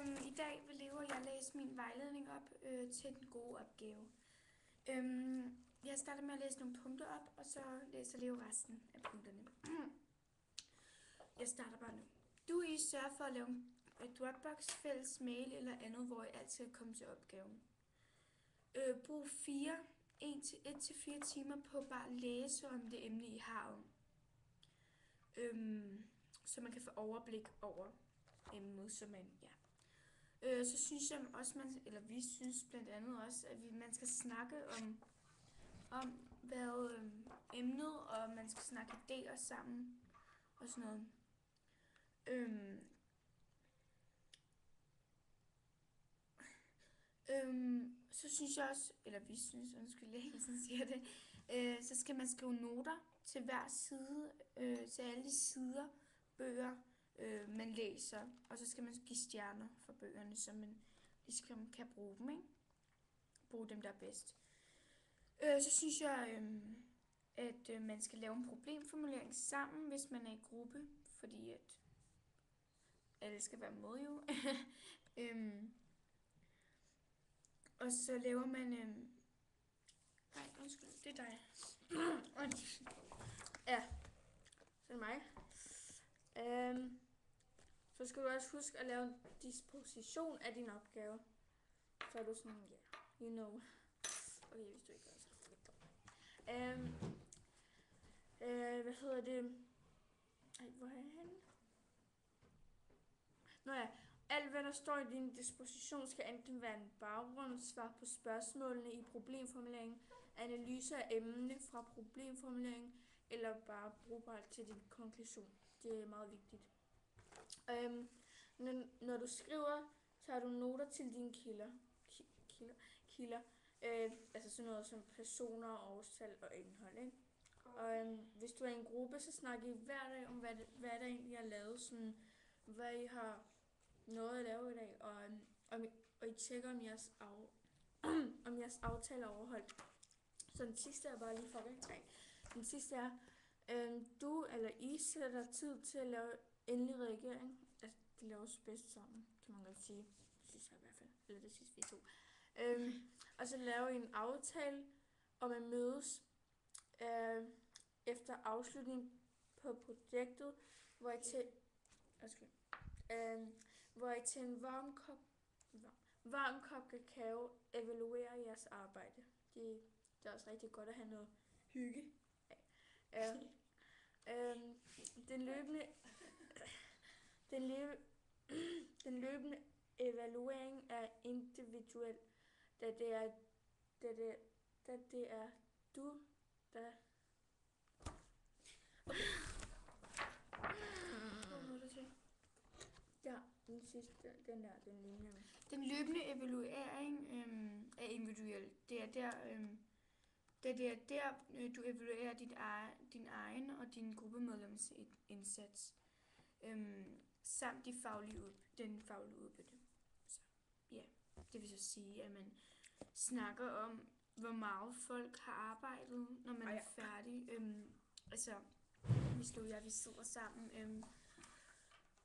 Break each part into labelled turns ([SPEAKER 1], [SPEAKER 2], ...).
[SPEAKER 1] I dag vil Leo og jeg læse min vejledning op til den gode opgave. Jeg starter med at læse nogle punkter op, og så læser Leo resten af punkterne. Jeg starter bare nu. Du I sørger for at lave et Dropbox, fælles mail eller andet, hvor I altid kan komme til opgaven. Brug 1-4 timer på bare at læse om det emne, I har om. Så man kan få overblik over emnet, så man, ja. Så synes jeg også, vi synes blandt andet også, at man skal snakke om hvad emnet, og man skal snakke idéer sammen og sådan noget. Så synes jeg også, vi synes, undskyld, jeg hele tiden siger det, så skal man skrive noter til hver side, til alle de sider, bøger, man læser, og så skal man give stjerner for bøgerne, så man ligesom kan bruge dem, ikke? Bruge dem, der er bedst. Så synes jeg, at man skal lave en problemformulering sammen, hvis man er i gruppe, fordi at alle skal være med jo. Og så laver man... Nej, undskyld, det er dig.
[SPEAKER 2] Ja, så er det mig. Så skal du også huske at lave en disposition af din opgave. Så er du sådan, ja, you know. Okay, hvis du ikke gør så. Hvad hedder det? Ej, hvor er jeg henne? Nå ja, alt hvad der står i din disposition skal enten være en baggrund, svar på spørgsmålene i problemformuleringen, analyse af emne fra problemformuleringen, eller bare brugbart til din konklusion. Det er meget vigtigt. Når du skriver, tager du noter til dine kilder. Altså sådan noget som personer, årstal og indhold, ikke? Og hvis du er i en gruppe, så snakker I hver dag om, hvad der egentlig har lavet, sådan, hvad I har noget at lave i dag, og I tjekker, om jeres aftale er overholdt. Så den sidste er bare lige for det. Den sidste er, du eller I sætter dig tid til at lave endelig reagering. Altså, det laves bedst sammen, kan man godt sige. Det synes jeg i hvert fald. Eller det synes vi to. Og så laver I en aftale om at mødes efter afslutning på projektet, hvor I til en varm kop kakao evaluerer jeres arbejde. Det er også rigtig godt at have noget hygge. Den løbende evaluering er individuel, da det er du, der... Okay. Ja, den sidste, den lignende.
[SPEAKER 1] Den løbende evaluering er individuel. Det er der, du evaluerer din egen og din gruppemedlems indsats, samt den faglige udbytte. Så, ja, det vil så sige, at man snakker om, hvor meget folk har arbejdet, når man er færdig. Vi sidder sammen,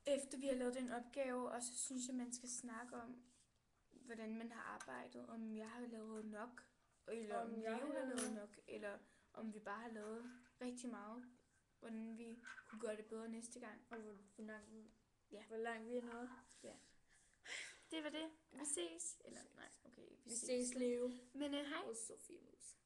[SPEAKER 1] efter vi har lavet den opgave, og så synes jeg, man skal snakke om, hvordan man har arbejdet, om jeg har lavet nok, eller om Leo har lavet nok, eller om vi bare har lavet rigtig meget, hvordan vi kunne gøre det bedre næste gang, og hvor langt vi er nået. Ja. Det var det. Vi ses. Eller nej, okay.
[SPEAKER 2] Vi ses, Leo.
[SPEAKER 1] Men hej.
[SPEAKER 2] Og Sofie Mus.